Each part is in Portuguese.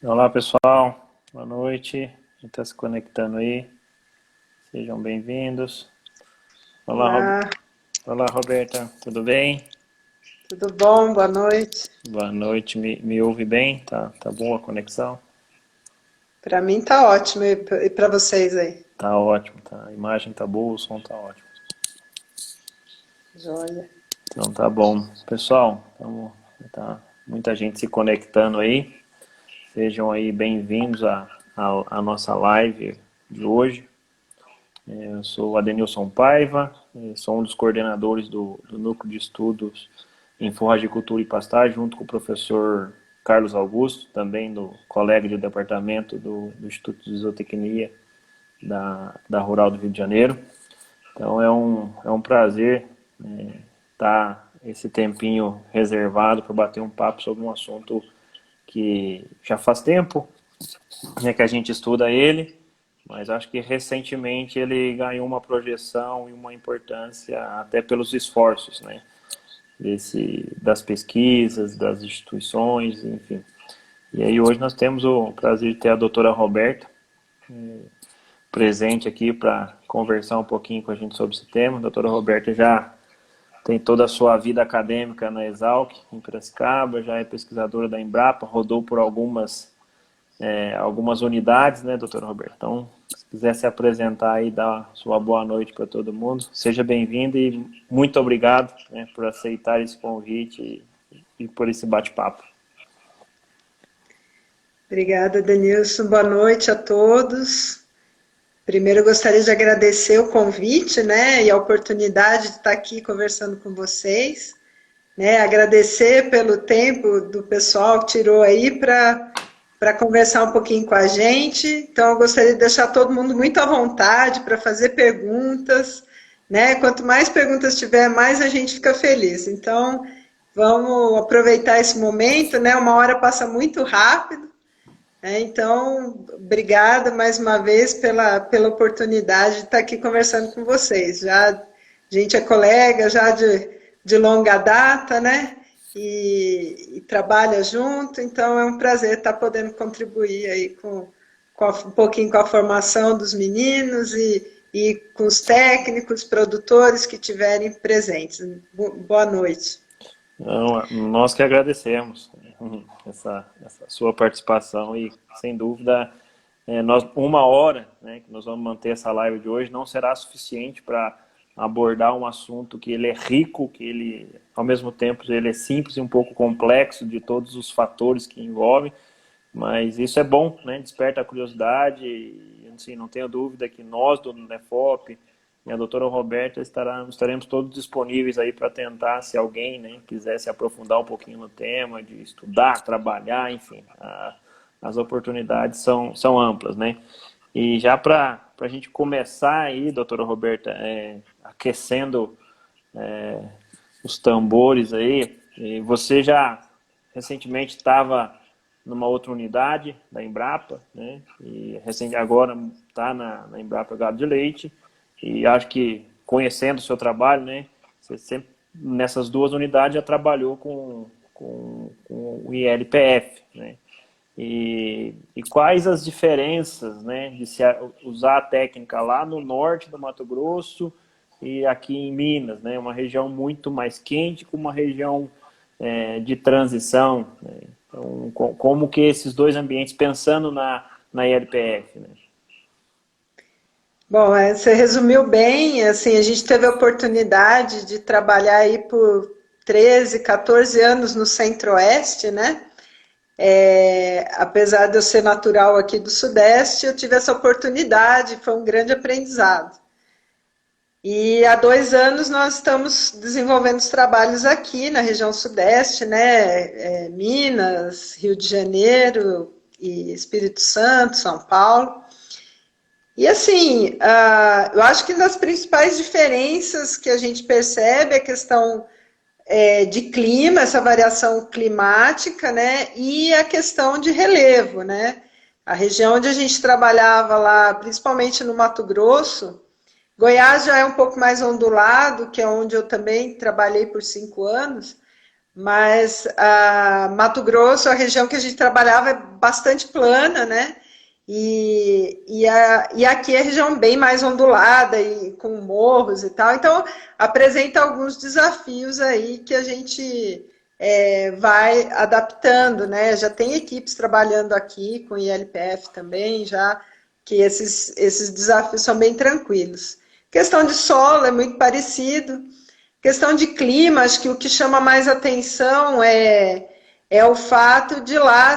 Olá pessoal, boa noite. A gente está se conectando aí. Sejam bem-vindos. Olá, Olá, Olá Roberta, tudo bem? tudo bom? Boa noite. Boa noite, me ouve bem? Tá boa a conexão? Para mim tá ótimo e para vocês aí? Tá ótimo, tá. A imagem tá boa, o som tá ótimo. Joia. Então tá bom. Pessoal, tá muita gente se conectando aí. Sejam aí bem-vindos à nossa live de hoje. Eu sou o Adenilson Paiva, sou um dos coordenadores do Núcleo de Estudos em Forragicultura e Pastagem, junto com o professor Carlos Augusto, também do colega de departamento do Instituto de Zootecnia da Rural do Rio de Janeiro. Então é um prazer estar esse tempinho reservado para bater um papo sobre um assunto que já faz tempo, né, que a gente estuda ele, mas acho que recentemente ele ganhou uma projeção e uma importância até pelos esforços, né, das pesquisas, das instituições, enfim. E aí hoje nós temos o prazer de ter a doutora Roberta presente aqui para conversar um pouquinho com a gente sobre esse tema. A doutora Roberta já tem toda a sua vida acadêmica na Exalc, em Piracicaba, já é pesquisadora da Embrapa, rodou por algumas unidades, né, doutora Roberta? Então, se quiser se apresentar e dar sua boa noite para todo mundo, seja bem-vindo e muito obrigado, né, por aceitar esse convite e por esse bate-papo. Obrigada, Denilson. Boa noite a todos. Primeiro, eu gostaria de agradecer o convite, né, e a oportunidade de estar aqui conversando com vocês, né, agradecer pelo tempo do pessoal que tirou aí para conversar um pouquinho com a gente. Então, eu gostaria de deixar todo mundo muito à vontade para fazer perguntas, né? Quanto mais perguntas tiver, mais a gente fica feliz. Então, vamos aproveitar esse momento, né? Uma hora passa muito rápido, né? Então, obrigada mais uma vez pela oportunidade de estar aqui conversando com vocês. Já a gente é colega já de longa data, né? E trabalha junto, então é um prazer estar podendo contribuir aí um pouquinho com a formação dos meninos e com os técnicos, produtores que tiverem presentes. Boa noite. Então, nós que agradecemos essa sua participação e, sem dúvida, uma hora, né, que nós vamos manter essa live de hoje não será suficiente para abordar um assunto que ele é rico, que ele, ao mesmo tempo, ele é simples e um pouco complexo de todos os fatores que envolvem, mas isso é bom, né, desperta a curiosidade e, assim, não tenho dúvida que nós do Nefop e a doutora Roberta estaremos todos disponíveis aí para tentar, se alguém, né, quiser se aprofundar um pouquinho no tema, de estudar, trabalhar, enfim, as oportunidades são amplas, né? E já para a gente começar aí, doutora Roberta, aquecendo os tambores aí, você já recentemente estava numa outra unidade da Embrapa, né? E agora está na Embrapa Gado de Leite, e acho que conhecendo o seu trabalho, né? Você sempre nessas duas unidades já trabalhou com o ILPF, né? E quais as diferenças, né, de se usar a técnica lá no norte do Mato Grosso e aqui em Minas, né, uma região muito mais quente com uma região de transição, né? Então, como que esses dois ambientes, pensando na ILPF, né? Bom, você resumiu bem, assim, a gente teve a oportunidade de trabalhar aí por 13, 14 anos no Centro-Oeste, né? Apesar de eu ser natural aqui do Sudeste, eu tive essa oportunidade, foi um grande aprendizado. E há 2 anos nós estamos desenvolvendo os trabalhos aqui na região Sudeste, né? Minas, Rio de Janeiro, e Espírito Santo, São Paulo. E assim, eu acho que uma das principais diferenças que a gente percebe é a questão de clima, essa variação climática, né? E a questão de relevo, né? A região onde a gente trabalhava lá, principalmente no Mato Grosso, Goiás já é um pouco mais ondulado, que é onde eu também trabalhei por 5 anos, mas Mato Grosso, a região que a gente trabalhava é bastante plana, né? E aqui é a região bem mais ondulada e com morros e tal, então apresenta alguns desafios aí que a gente vai adaptando, né? Já tem equipes trabalhando aqui com ILPF também, já que esses desafios são bem tranquilos. Questão de solo é muito parecido. Questão de clima, acho que o que chama mais atenção é o fato de lá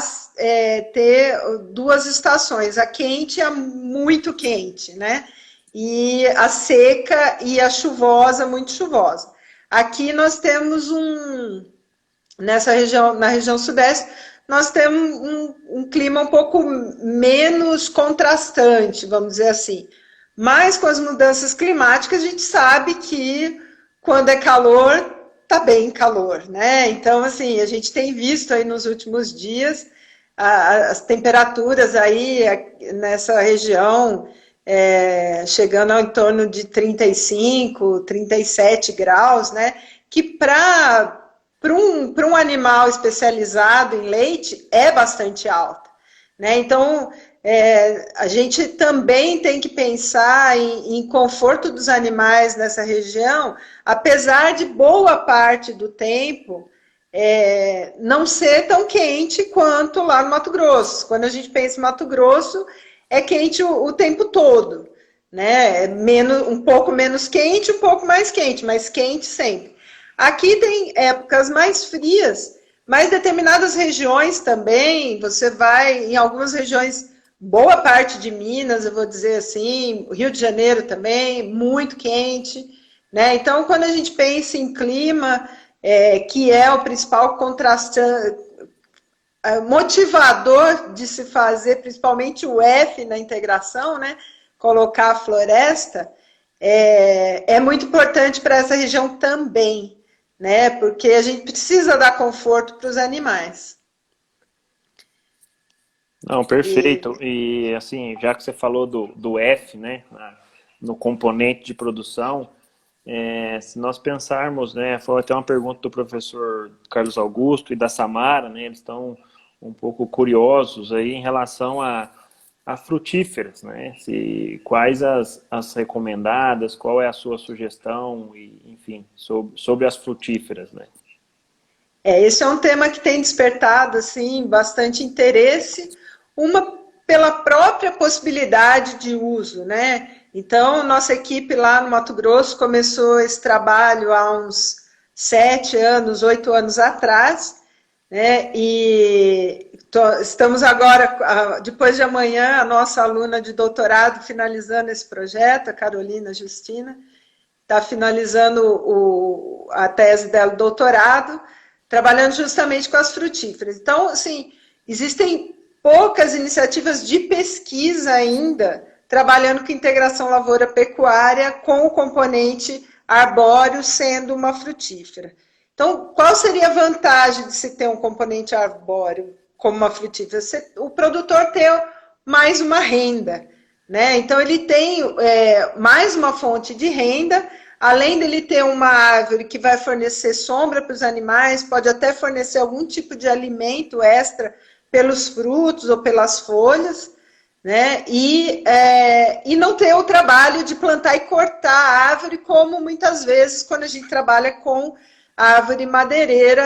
ter duas estações, a quente e a muito quente, né? E a seca e a chuvosa, muito chuvosa. Aqui nós temos nessa região, na região sudeste, nós temos um clima um pouco menos contrastante, vamos dizer assim. Mas com as mudanças climáticas, a gente sabe que quando é calor, tá bem calor, né? Então, assim, a gente tem visto aí nos últimos dias as temperaturas aí nessa região chegando ao em torno de 35, 37 graus, né? Que para um animal especializado em leite é bastante alta, né? Então, a gente também tem que pensar em conforto dos animais nessa região, apesar de boa parte do tempo não ser tão quente quanto lá no Mato Grosso. Quando a gente pensa em Mato Grosso, é quente o tempo todo, né? Um pouco menos quente, um pouco mais quente, mas quente sempre. Aqui tem épocas mais frias, mas determinadas regiões também, você vai em algumas regiões, boa parte de Minas, eu vou dizer assim, Rio de Janeiro também, muito quente, né? Então, quando a gente pensa em clima, que é o principal contrastante, motivador de se fazer, principalmente o F na integração, né? Colocar a floresta, é muito importante para essa região também, né? Porque a gente precisa dar conforto para os animais. Não, perfeito. E assim, já que você falou do F, né, no componente de produção, se nós pensarmos, né, foi até uma pergunta do professor Carlos Augusto e da Samara, né, eles estão um pouco curiosos aí em relação a frutíferas, né, quais as recomendadas, qual é a sua sugestão, e, enfim, sobre as frutíferas, né. Esse é um tema que tem despertado, assim, bastante interesse, uma pela própria possibilidade de uso, né? Então, nossa equipe lá no Mato Grosso começou esse trabalho há uns 7 anos, 8 anos atrás, né? E estamos agora, depois de amanhã, a nossa aluna de doutorado finalizando esse projeto, a Carolina Justina, está finalizando a tese dela, doutorado, trabalhando justamente com as frutíferas. Então, assim, existem poucas iniciativas de pesquisa ainda trabalhando com integração lavoura-pecuária com o componente arbóreo sendo uma frutífera. Então, qual seria a vantagem de se ter um componente arbóreo como uma frutífera? O produtor ter mais uma renda, né? Então, ele tem mais uma fonte de renda, além dele ter uma árvore que vai fornecer sombra para os animais, pode até fornecer algum tipo de alimento extra pelos frutos ou pelas folhas, né? E não ter o trabalho de plantar e cortar a árvore, como muitas vezes quando a gente trabalha com árvore madeireira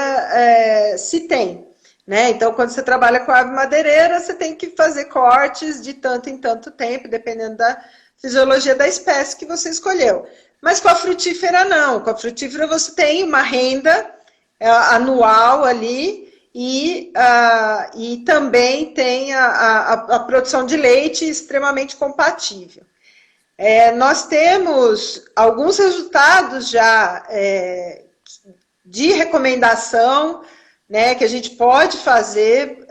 se tem. Né? Então, quando você trabalha com árvore madeireira, você tem que fazer cortes de tanto em tanto tempo, dependendo da fisiologia da espécie que você escolheu. Mas com a frutífera, não. Com a frutífera, você tem uma renda anual ali e também tem a produção de leite extremamente compatível. Nós temos alguns resultados já de recomendação, né, que a gente pode fazer,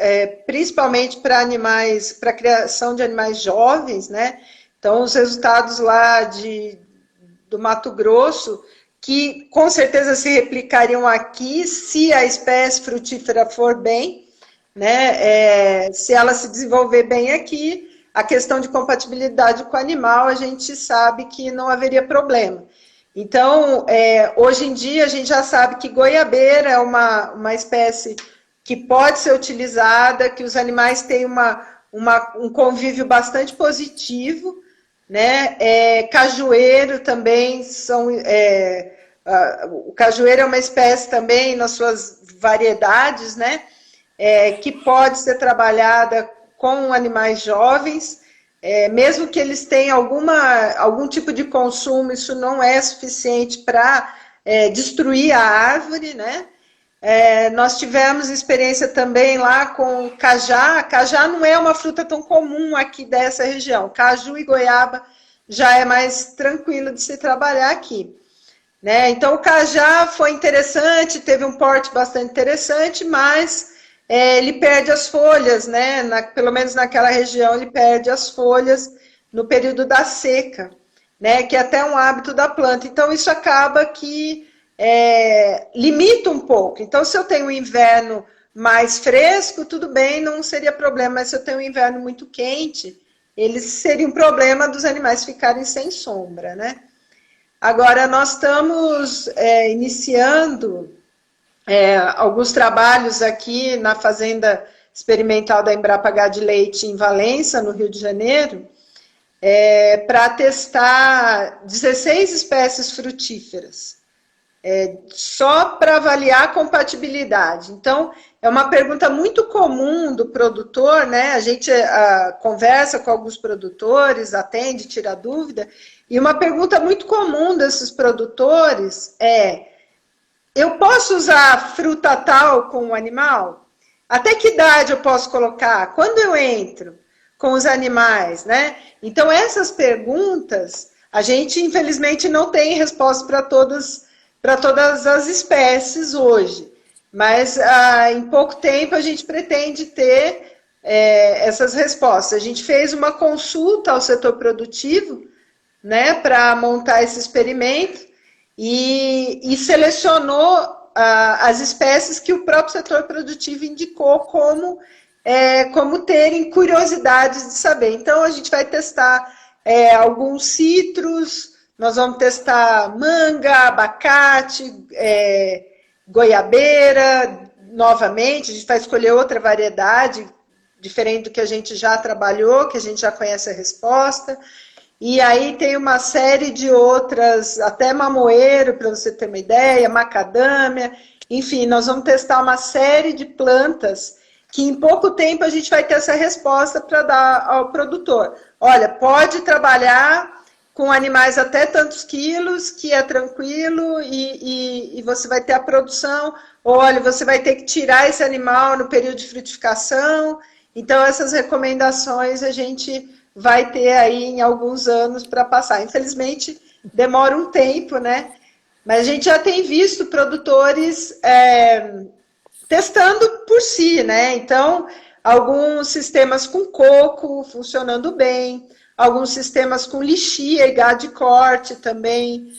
principalmente para animais, para a criação de animais jovens, né? Então, os resultados lá do Mato Grosso, que com certeza se replicariam aqui se a espécie frutífera for bem, né? Se ela se desenvolver bem aqui, a questão de compatibilidade com o animal, a gente sabe que não haveria problema. Então, hoje em dia, a gente já sabe que goiabeira é uma espécie que pode ser utilizada, que os animais têm um convívio bastante positivo, né? Cajueiro também o cajueiro é uma espécie também nas suas variedades, né? Que pode ser trabalhada com animais jovens, mesmo que eles tenham algum tipo de consumo, isso não é suficiente para destruir a árvore, né? Nós tivemos experiência também lá com cajá. Cajá não é uma fruta tão comum aqui dessa região. Caju e goiaba já é mais tranquilo de se trabalhar aqui, né? Então o cajá foi interessante, teve um porte bastante interessante, mas ele perde as folhas, né? Pelo menos naquela região ele perde as folhas no período da seca, né? Que é até um hábito da planta. Então isso acaba que limita um pouco. Então, se eu tenho um inverno mais fresco, tudo bem, não seria problema. Mas se eu tenho um inverno muito quente, ele seria um problema dos animais ficarem sem sombra, né? Agora, nós estamos iniciando alguns trabalhos aqui na Fazenda Experimental da Embrapa Gado de Leite em Valença, no Rio de Janeiro, para testar 16 espécies frutíferas. Só para avaliar a compatibilidade. Então, é uma pergunta muito comum do produtor, né? A gente conversa com alguns produtores, atende, tira dúvida, e uma pergunta muito comum desses produtores eu posso usar fruta tal com o animal? Até que idade eu posso colocar? Quando eu entro com os animais, né? Então, essas perguntas, a gente, infelizmente, não tem resposta para todas as espécies hoje. Mas em pouco tempo a gente pretende ter essas respostas. A gente fez uma consulta ao setor produtivo, né, para montar esse experimento e selecionou as espécies que o próprio setor produtivo indicou como terem curiosidades de saber. Então, a gente vai testar alguns citros. Nós vamos testar manga, abacate, goiabeira, novamente. A gente vai escolher outra variedade, diferente do que a gente já trabalhou, que a gente já conhece a resposta. E aí tem uma série de outras, até mamoeiro, para você ter uma ideia, macadâmia. Enfim, nós vamos testar uma série de plantas que em pouco tempo a gente vai ter essa resposta para dar ao produtor. Olha, pode trabalhar com animais até tantos quilos, que é tranquilo, e você vai ter a produção. Olha, você vai ter que tirar esse animal no período de frutificação. Então, essas recomendações a gente vai ter aí em alguns anos para passar. Infelizmente, demora um tempo, né? Mas a gente já tem visto produtores testando por si, né? Então, alguns sistemas com coco funcionando bem, alguns sistemas com lixia e gado de corte também,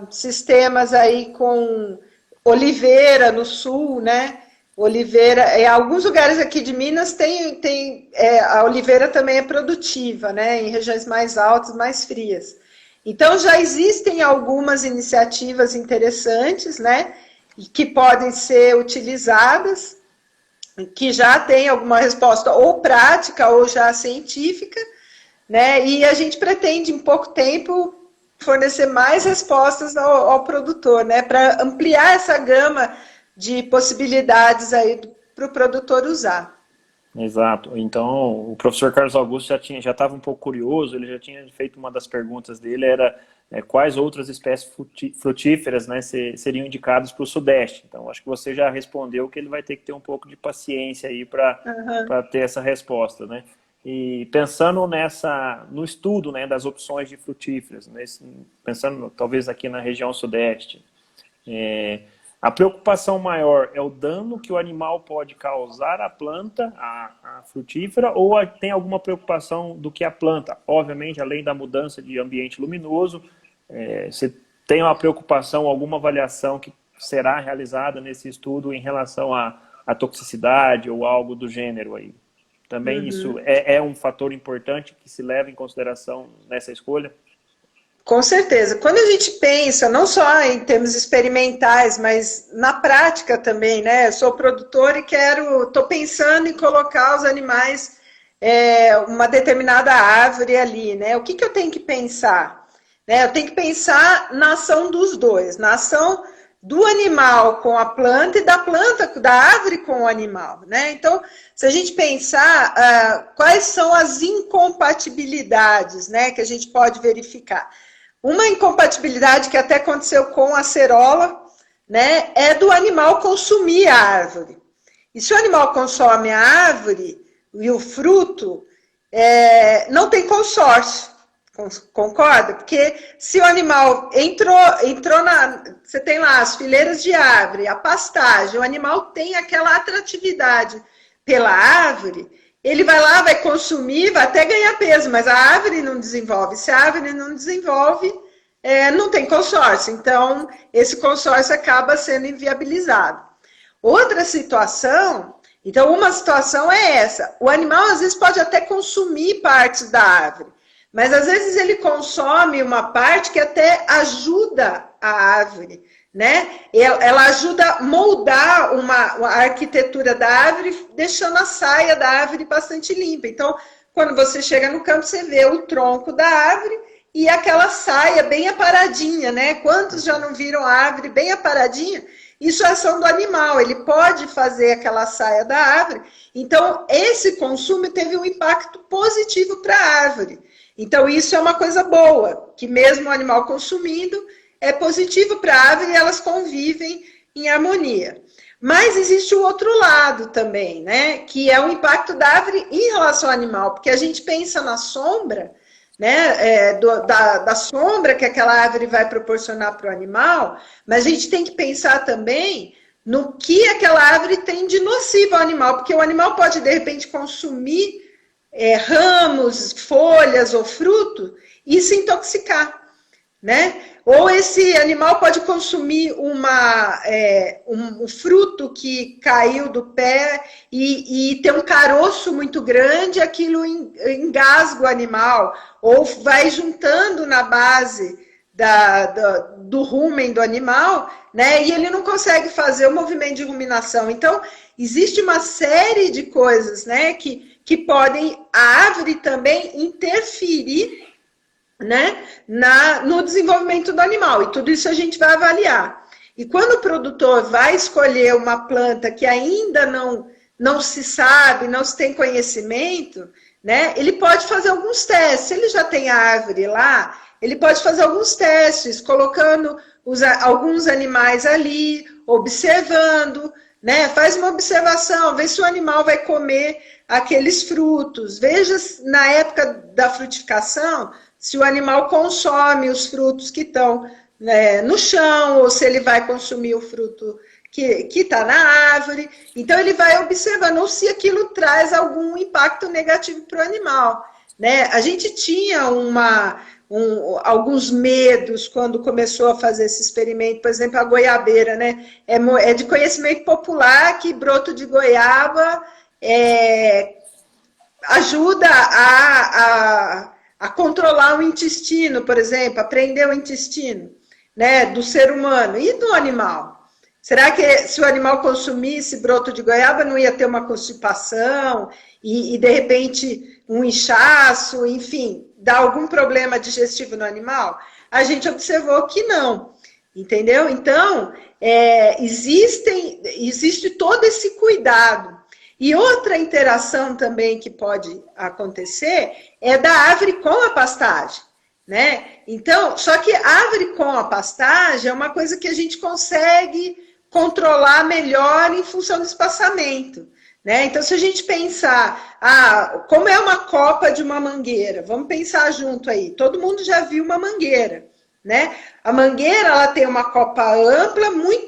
sistemas aí com oliveira no sul, né? Oliveira, em alguns lugares aqui de Minas a oliveira também é produtiva, né? Em regiões mais altas, mais frias. Então já existem algumas iniciativas interessantes, né? Que podem ser utilizadas, que já tem alguma resposta ou prática ou já científica, né? E a gente pretende, em pouco tempo, fornecer mais respostas ao produtor, né? Para ampliar essa gama de possibilidades aí para o produtor usar. Exato. Então, o professor Carlos Augusto já estava um pouco curioso, ele já tinha feito uma das perguntas dele, era quais outras espécies frutíferas, né, seriam indicadas para o Sudeste. Então, acho que você já respondeu que ele vai ter que ter um pouco de paciência aí para ter essa resposta, né? E pensando no estudo, né, das opções de frutíferas, pensando talvez aqui na região Sudeste, a preocupação maior é o dano que o animal pode causar à planta, à frutífera, ou tem alguma preocupação do que a planta? Obviamente, além da mudança de ambiente luminoso, você tem uma preocupação, alguma avaliação que será realizada nesse estudo em relação à toxicidade ou algo do gênero aí? Também isso é um fator importante que se leva em consideração nessa escolha? Com certeza. Quando a gente pensa, não só em termos experimentais, mas na prática também, né? Eu sou produtora e estou pensando em colocar os animais, uma determinada árvore ali, né? O que eu tenho que pensar? Né? Eu tenho que pensar na ação dos dois, na ação do animal com a planta e da planta, da árvore com o animal, né? Então, se a gente pensar quais são as incompatibilidades, né, que a gente pode verificar. Uma incompatibilidade que até aconteceu com a acerola, né, é do animal consumir a árvore. E se o animal consome a árvore e o fruto, não tem consórcio. Concorda? Porque se o animal entrou você tem lá as fileiras de árvore, a pastagem, o animal tem aquela atratividade pela árvore, ele vai lá, vai consumir, vai até ganhar peso, mas a árvore não desenvolve. Se a árvore não desenvolve, não tem consórcio. Então, esse consórcio acaba sendo inviabilizado. Outra situação, então uma situação é essa. O animal, às vezes, pode até consumir partes da árvore, mas às vezes ele consome uma parte que até ajuda a árvore, né? Ela ajuda a moldar a arquitetura da árvore, deixando a saia da árvore bastante limpa. Então, quando você chega no campo, você vê o tronco da árvore e aquela saia bem aparadinha, né? Quantos já não viram a árvore bem aparadinha? Isso é ação do animal, ele pode fazer aquela saia da árvore. Então, esse consumo teve um impacto positivo para a árvore. Então, isso é uma coisa boa, que mesmo o animal consumindo, é positivo para a árvore e elas convivem em harmonia. Mas existe o outro lado também, né? Que é o impacto da árvore em relação ao animal, porque a gente pensa na sombra, né? Da sombra que aquela árvore vai proporcionar para o animal, mas a gente tem que pensar também no que aquela árvore tem de nocivo ao animal, porque o animal pode, de repente, consumir ramos, folhas ou fruto e se intoxicar, né? Ou esse animal pode consumir um fruto que caiu do pé e tem um caroço muito grande, aquilo engasga o animal, ou vai juntando na base do rumen do animal, né? E ele não consegue fazer o movimento de ruminação. Então, existe uma série de coisas, né, que podem, a árvore também interferir, né, no desenvolvimento do animal, e tudo isso a gente vai avaliar. E quando o produtor vai escolher uma planta que ainda não se sabe, não se tem conhecimento, né, ele pode fazer alguns testes. Se ele já tem a árvore lá, ele pode fazer alguns testes, colocando alguns animais ali, observando, né, faz uma observação, vê se o animal vai comer aqueles frutos, veja na época da frutificação, se o animal consome os frutos que estão, né, no chão, ou se ele vai consumir o fruto que está na árvore. Então, ele vai observando ou se aquilo traz algum impacto negativo para o animal, né? A gente tinha alguns medos quando começou a fazer esse experimento, por exemplo, a goiabeira, né? É de conhecimento popular que broto de goiaba ajuda a controlar o intestino, por exemplo, a prender o intestino, né, do ser humano e do animal. Será que se o animal consumisse broto de goiaba não ia ter uma constipação e de repente um inchaço, enfim, dar algum problema digestivo no animal? A gente observou que não, entendeu? Então, existe todo esse cuidado. E outra interação também que pode acontecer é da árvore com a pastagem, né? Então, só que a árvore com a pastagem é uma coisa que a gente consegue controlar melhor em função do espaçamento, né? Então, se a gente pensar, como é uma copa de uma mangueira, vamos pensar junto aí, todo mundo já viu uma mangueira, né? A mangueira, ela tem uma copa ampla, muito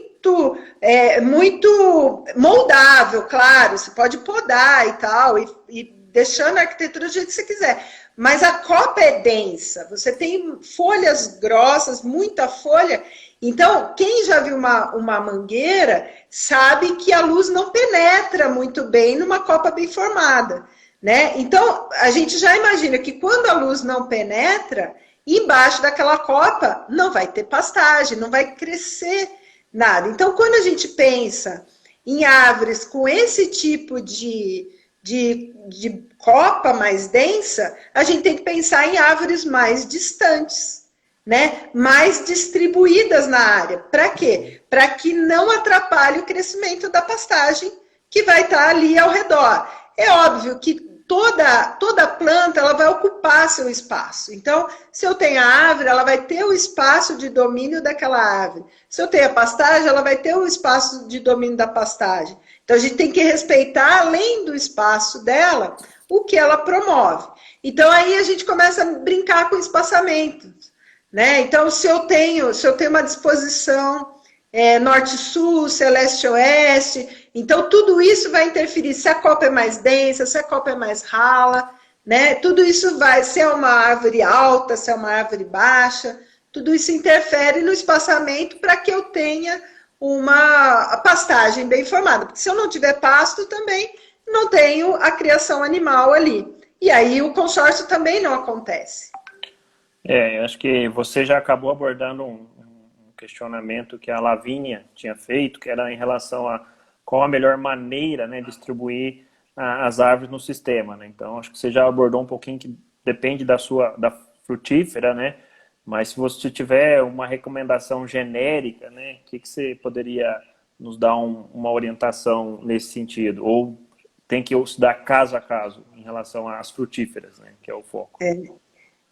moldável, claro, você pode podar e tal, e deixando a arquitetura do jeito que você quiser, mas a copa é densa, você tem folhas grossas, muita folha, então quem já viu uma mangueira sabe que a luz não penetra muito bem numa copa bem formada, né? Então a gente já imagina que quando a luz não penetra, E embaixo daquela copa não vai ter pastagem, não vai crescer nada. Então, quando a gente pensa em árvores com esse tipo de copa mais densa, a gente tem que pensar em árvores mais distantes, né? Mais distribuídas na área. Para quê? Para que não atrapalhe o crescimento da pastagem que vai estar ali ao redor. É óbvio que toda planta ela vai ocupar seu espaço. Então, se eu tenho a árvore, ela vai ter o espaço de domínio daquela árvore. Se eu tenho a pastagem, ela vai ter o espaço de domínio da pastagem. Então, a gente tem que respeitar, além do espaço dela, o que ela promove. Então, aí a gente começa a brincar com espaçamentos, né? Então, se eu tenho uma disposição norte-sul, se é leste-oeste, então tudo isso vai interferir se a copa é mais densa, se a copa é mais rala, né? Tudo isso vai, se é uma árvore alta, se é uma árvore baixa, tudo isso interfere no espaçamento para que eu tenha uma pastagem bem formada. Porque se eu não tiver pasto, também não tenho a criação animal ali. E aí o consórcio também não acontece. Eu acho que você já acabou abordando um questionamento que a Lavínia tinha feito, que era em relação a qual a melhor maneira, né, de distribuir as árvores no sistema, né? Então, acho que você já abordou um pouquinho que depende da frutífera, né? Mas se você tiver uma recomendação genérica, né, o que você poderia nos dar uma orientação nesse sentido? Ou tem que estudar caso a caso em relação às frutíferas, né, que é o foco?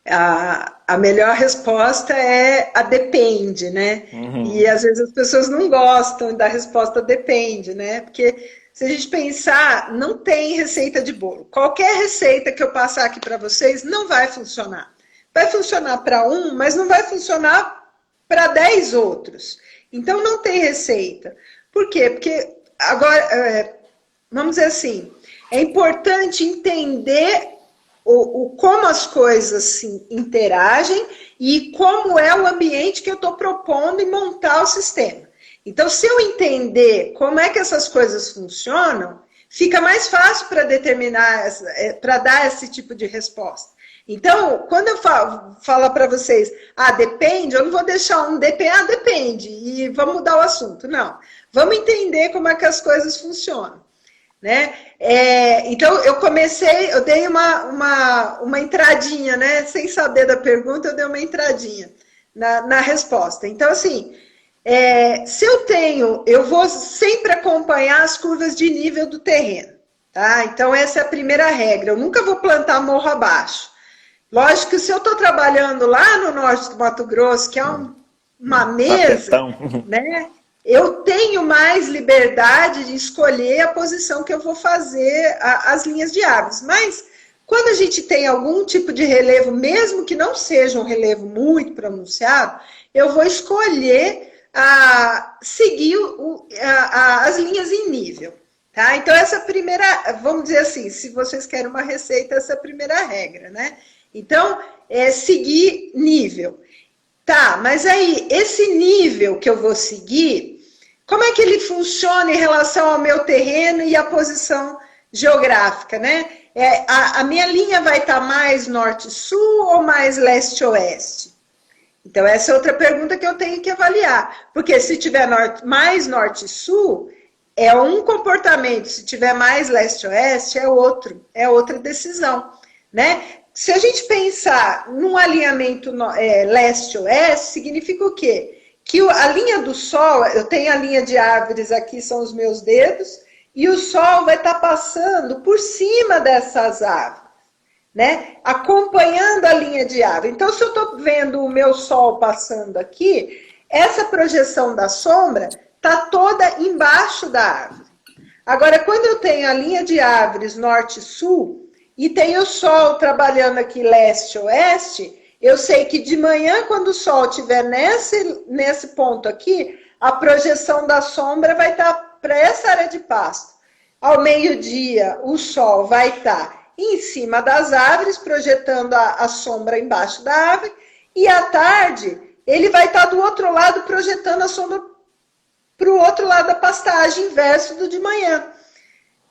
A melhor resposta é a depende, né? Uhum. E às vezes as pessoas não gostam da resposta depende, né? Porque se a gente pensar, não tem receita de bolo. Qualquer receita que eu passar aqui para vocês não vai funcionar. Vai funcionar para um, mas não vai funcionar para 10 outros. Então não tem receita. Por quê? Porque agora, vamos dizer assim, é importante entender como as coisas se interagem e como é o ambiente que eu estou propondo em montar o sistema. Então, se eu entender como é que essas coisas funcionam, fica mais fácil para determinar, para dar esse tipo de resposta. Então, quando eu falo para vocês, depende, eu não vou deixar depende, e vamos mudar o assunto. Não, vamos entender como é que as coisas funcionam. Né? Então, eu dei uma entradinha, né? Sem saber da pergunta, eu dei uma entradinha na resposta. Então, assim, se eu vou sempre acompanhar as curvas de nível do terreno, tá? Então, essa é a primeira regra, eu nunca vou plantar morro abaixo. Lógico que se eu estou trabalhando lá no norte do Mato Grosso, que é uma mesa, né? Eu tenho mais liberdade de escolher a posição que eu vou fazer as linhas de árvores. Mas, quando a gente tem algum tipo de relevo, mesmo que não seja um relevo muito pronunciado, eu vou escolher seguir as linhas em nível. Tá? Então, essa primeira, vamos dizer assim, se vocês querem uma receita, essa é a primeira regra, né? Então, seguir nível. Tá, mas aí, esse nível que eu vou seguir, como é que ele funciona em relação ao meu terreno e à posição geográfica, né? A minha linha vai estar mais norte-sul ou mais leste-oeste? Então, essa é outra pergunta que eu tenho que avaliar. Porque se tiver mais norte-sul, é um comportamento. Se tiver mais leste-oeste, é outro. É outra decisão, né? Se a gente pensar num alinhamento leste-oeste, significa o quê? Que a linha do sol, eu tenho a linha de árvores aqui, são os meus dedos, e o sol vai estar passando por cima dessas árvores, né? Acompanhando a linha de árvore. Então, se eu estou vendo o meu sol passando aqui, essa projeção da sombra está toda embaixo da árvore. Agora, quando eu tenho a linha de árvores norte-sul, e tem o sol trabalhando aqui leste-oeste, eu sei que de manhã, quando o sol estiver nesse ponto aqui, a projeção da sombra vai estar para essa área de pasto. Ao meio-dia, o sol vai estar em cima das árvores, projetando a sombra embaixo da árvore, e à tarde, ele vai estar do outro lado, projetando a sombra para o outro lado da pastagem, inverso do de manhã.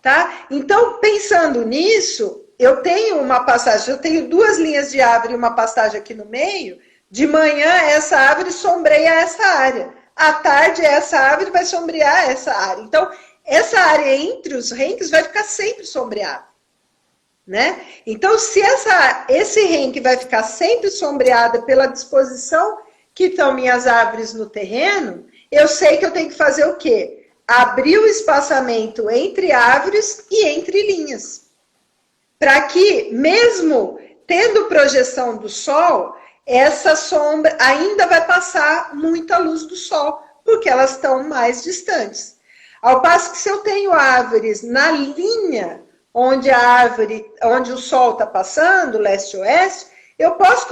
Tá? Então, pensando nisso, eu tenho uma pastagem, eu tenho 2 linhas de árvore e uma pastagem aqui no meio, de manhã essa árvore sombreia essa área, à tarde essa árvore vai sombrear essa área. Então, essa área entre os renques vai ficar sempre sombreada, né? Então, se esse renque vai ficar sempre sombreada pela disposição que estão minhas árvores no terreno, eu sei que eu tenho que fazer o quê? Abrir o espaçamento entre árvores e entre linhas. Para que, mesmo tendo projeção do sol, essa sombra ainda vai passar muita luz do sol, porque elas estão mais distantes. Ao passo que se eu tenho árvores na linha onde o sol está passando, leste-oeste, eu posso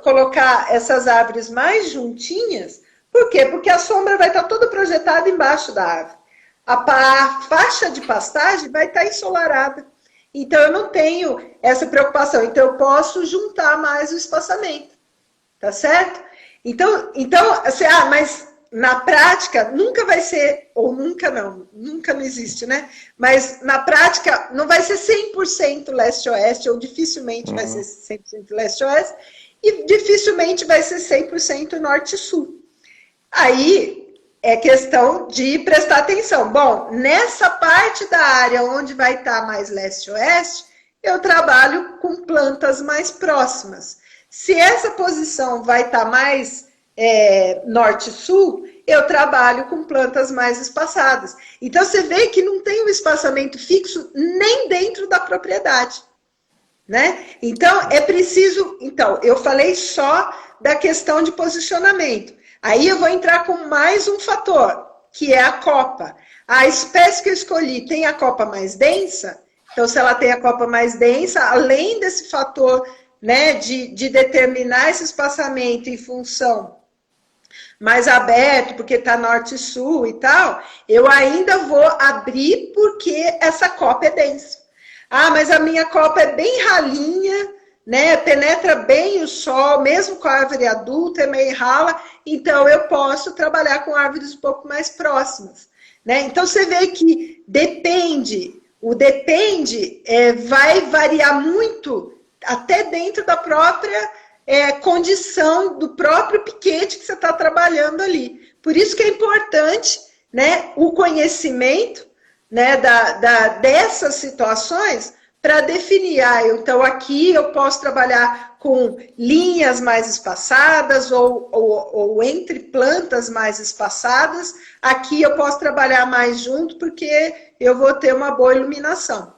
colocar essas árvores mais juntinhas. Por quê? Porque a sombra vai estar toda projetada embaixo da árvore. A faixa de pastagem vai estar ensolarada. Então, eu não tenho essa preocupação. Então, eu posso juntar mais o espaçamento. Tá certo? Então assim, mas na prática, nunca vai ser, ou nunca não existe, né? Mas na prática, não vai ser 100% leste-oeste, ou dificilmente vai ser 100% leste-oeste, e dificilmente vai ser 100% norte-sul. Aí é questão de prestar atenção. Bom, nessa parte da área onde vai estar mais leste-oeste, eu trabalho com plantas mais próximas. Se essa posição vai estar mais norte-sul, eu trabalho com plantas mais espaçadas. Então, você vê que não tem um espaçamento fixo nem dentro da propriedade, né? Então, é preciso... Então, eu falei só da questão de posicionamento. Aí eu vou entrar com mais um fator, que é a copa. A espécie que eu escolhi tem a copa mais densa, então se ela tem a copa mais densa, além desse fator, né, de determinar esse espaçamento em função mais aberto, porque está norte e sul e tal, eu ainda vou abrir porque essa copa é densa. Ah, mas a minha copa é bem ralinha, né, penetra bem o sol, mesmo com a árvore adulta, é meio rala, então eu posso trabalhar com árvores um pouco mais próximas, né? Então você vê que o depende vai variar muito, até dentro da própria condição do próprio piquete que você está trabalhando ali. Por isso que é importante, né, o conhecimento, né, dessas situações, para definir, então aqui eu posso trabalhar com linhas mais espaçadas ou entre plantas mais espaçadas, aqui eu posso trabalhar mais junto porque eu vou ter uma boa iluminação.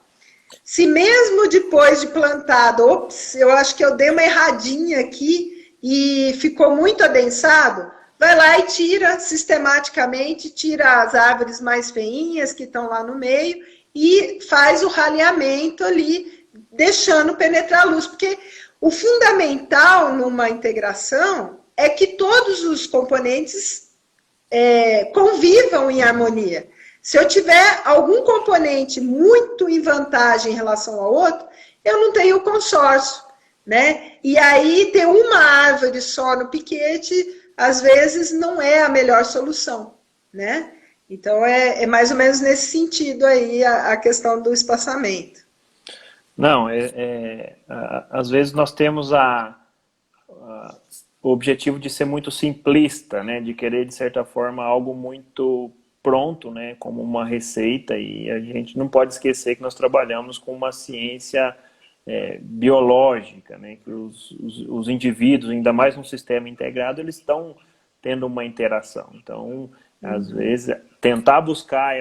Se mesmo depois de plantado, eu acho que eu dei uma erradinha aqui e ficou muito adensado, vai lá e tira sistematicamente, tira as árvores mais feinhas que estão lá no meio e faz o raleamento ali, deixando penetrar a luz. Porque o fundamental numa integração é que todos os componentes convivam em harmonia. Se eu tiver algum componente muito em vantagem em relação ao outro, eu não tenho consórcio, né? E aí ter uma árvore só no piquete, às vezes, não é a melhor solução, né? Então, é mais ou menos nesse sentido aí a questão do espaçamento. Não, às vezes nós temos o objetivo de ser muito simplista, né? De querer, de certa forma, algo muito pronto, né? Como uma receita, e a gente não pode esquecer que nós trabalhamos com uma ciência biológica, né? Que os indivíduos, ainda mais num sistema integrado, eles estão tendo uma interação. Então, às vezes, tentar buscar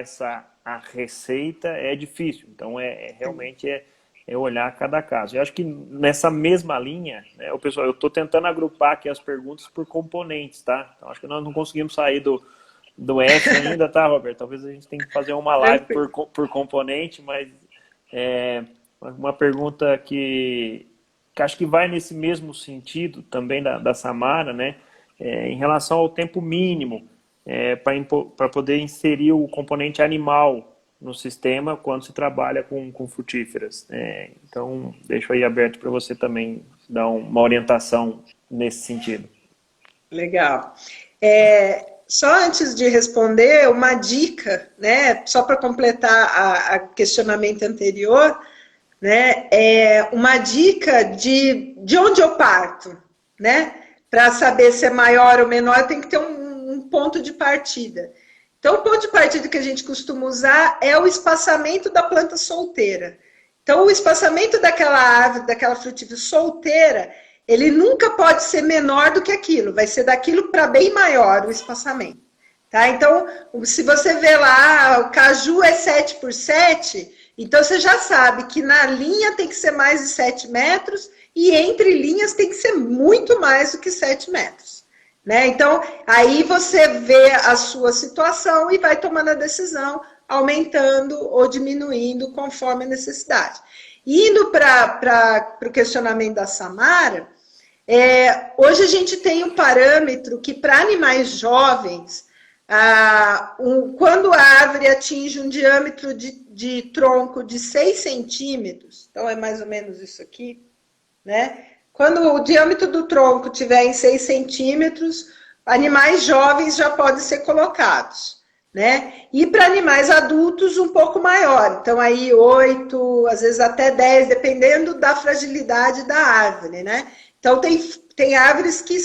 a receita é difícil. Então, realmente olhar cada caso. Eu acho que nessa mesma linha, né, pessoal, eu estou tentando agrupar aqui as perguntas por componentes, tá? Então, acho que nós não conseguimos sair do F ainda, tá, Roberto? Talvez a gente tenha que fazer uma live por componente, mas uma pergunta que acho que vai nesse mesmo sentido também da Samara, né? Em relação ao tempo mínimo para poder inserir o componente animal no sistema quando se trabalha com frutíferas. Então, deixo aí aberto para você também dar uma orientação nesse sentido. Legal. Só antes de responder, uma dica, né, só para completar o questionamento anterior, né? Uma dica de onde eu parto, né? Para saber se é maior ou menor, tem que ter um ponto de partida. Então, o ponto de partida que a gente costuma usar é o espaçamento da planta solteira. Então, o espaçamento daquela árvore, daquela frutífera solteira, ele nunca pode ser menor do que aquilo, vai ser daquilo para bem maior o espaçamento. Tá? Então, se você vê lá, o caju é 7 por 7, então você já sabe que na linha tem que ser mais de 7 metros e entre linhas tem que ser muito mais do que 7 metros. Né? Então, aí você vê a sua situação e vai tomando a decisão, aumentando ou diminuindo conforme a necessidade. Indo para o questionamento da Samara, hoje a gente tem um parâmetro que para animais jovens, quando a árvore atinge um diâmetro de tronco de 6 centímetros, então é mais ou menos isso aqui, né? Quando o diâmetro do tronco tiver em 6 centímetros, animais jovens já podem ser colocados, né? E para animais adultos, um pouco maior. Então, aí 8, às vezes até 10, dependendo da fragilidade da árvore, né? Então, tem árvores que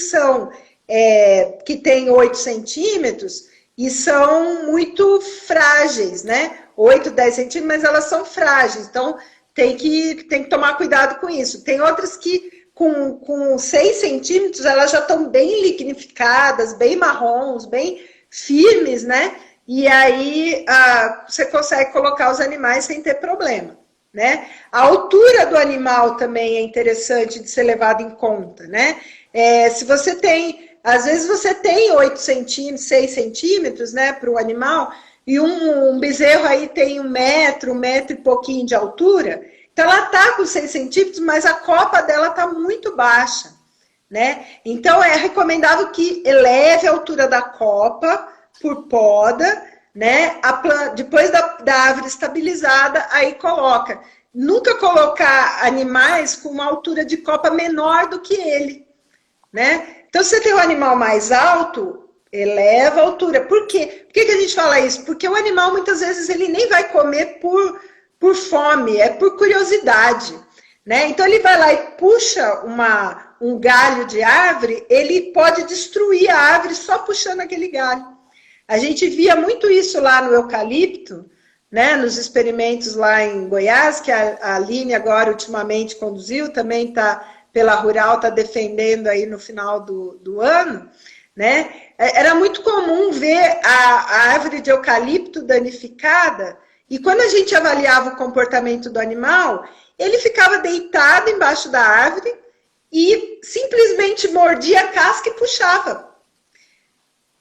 que têm 8 centímetros e são muito frágeis, né? 8, 10 centímetros, mas elas são frágeis. Então, tem que tomar cuidado com isso. Tem outras que com 6 centímetros, elas já estão bem lignificadas, bem marrons, bem firmes, né? E aí você consegue colocar os animais sem ter problema, né? A altura do animal também é interessante de ser levado em conta, né? Se você tem, às vezes você tem 8 centímetros, 6 centímetros, né, para o animal, e um bezerro aí tem 1 metro e pouquinho de altura. Então, ela está com 6 centímetros, mas a copa dela está muito baixa, né? Então, é recomendável que eleve a altura da copa por poda, né? Depois da árvore estabilizada, aí coloca. Nunca colocar animais com uma altura de copa menor do que ele, né? Então, se você tem um animal mais alto, eleva a altura. Por quê? Por que a gente fala isso? Porque o animal, muitas vezes, ele nem vai comer por fome, é por curiosidade, né? Então ele vai lá e puxa um galho de árvore, ele pode destruir a árvore só puxando aquele galho. A gente via muito isso lá no eucalipto, né? Nos experimentos lá em Goiás, que a Aline agora ultimamente conduziu, também está pela Rural, está defendendo aí no final do ano, né? Era muito comum ver a árvore de eucalipto danificada. E quando a gente avaliava o comportamento do animal, ele ficava deitado embaixo da árvore e simplesmente mordia a casca e puxava.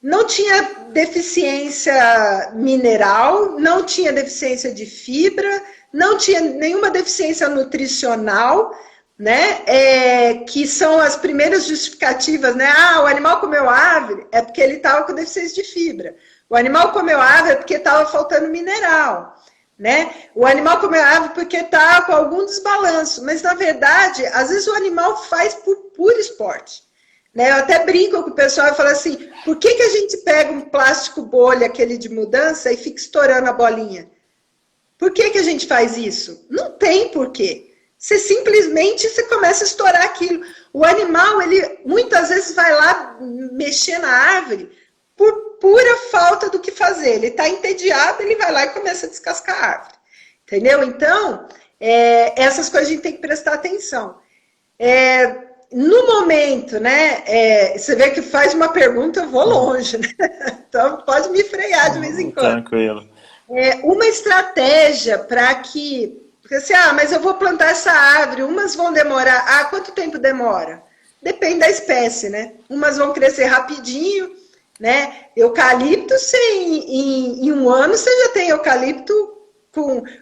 Não tinha deficiência mineral, não tinha deficiência de fibra, não tinha nenhuma deficiência nutricional, né? Que são as primeiras justificativas, né? O animal comeu árvore é porque ele estava com deficiência de fibra. O animal comeu árvore porque estava faltando mineral, né? O animal comeu árvore porque está com algum desbalanço, mas na verdade, às vezes o animal faz por puro esporte, né? Eu até brinco com o pessoal e falo assim, por que a gente pega um plástico bolha, aquele de mudança, e fica estourando a bolinha? Por que a gente faz isso? Não tem porquê. Você simplesmente começa a estourar aquilo. O animal, ele muitas vezes vai lá mexer na árvore por pura falta do que fazer. Ele está entediado, ele vai lá e começa a descascar a árvore. Entendeu? Então, essas coisas a gente tem que prestar atenção. No momento, né? Você vê que faz uma pergunta, eu vou longe, né? Então, pode me frear de vez em quando. Tranquilo. Uma estratégia para que... Porque assim, mas eu vou plantar essa árvore, umas vão demorar... quanto tempo demora? Depende da espécie, né? Umas vão crescer rapidinho, né? Eucalipto, em um ano você já tem eucalipto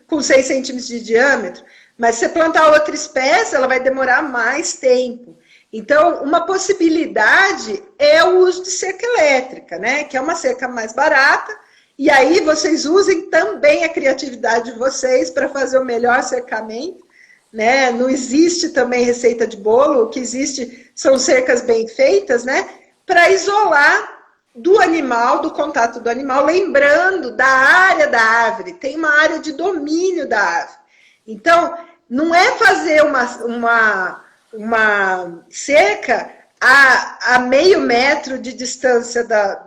com 6 centímetros de diâmetro, mas se você plantar outra espécie, ela vai demorar mais tempo. Então, uma possibilidade é o uso de cerca elétrica, né? Que é uma cerca mais barata, e aí vocês usem também a criatividade de vocês para fazer o melhor cercamento, né? Não existe também receita de bolo, o que existe são cercas bem feitas, né? Para isolar do animal, do contato do animal, lembrando da área da árvore, tem uma área de domínio da árvore. Então, não é fazer uma cerca a meio metro de distância da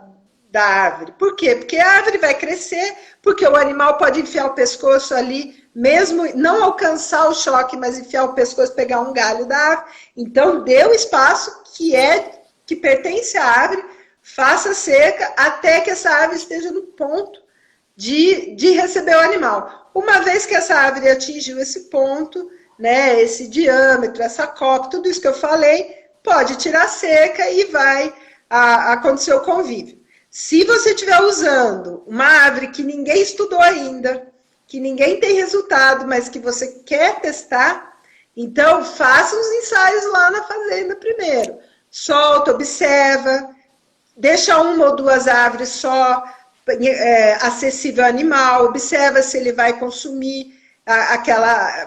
árvore. Por quê? Porque a árvore vai crescer, porque o animal pode enfiar o pescoço ali, mesmo não alcançar o choque, mas enfiar o pescoço, pegar um galho da árvore. Então, dê o espaço que pertence à árvore, faça cerca até que essa árvore esteja no ponto de receber o animal. Uma vez que essa árvore atingiu esse ponto, né, esse diâmetro, essa copa, tudo isso que eu falei, pode tirar a cerca e vai acontecer o convívio. Se você estiver usando uma árvore que ninguém estudou ainda, que ninguém tem resultado, mas que você quer testar, então faça os ensaios lá na fazenda primeiro. Solta, observa, deixa uma ou duas árvores só acessível ao animal, observa se ele vai consumir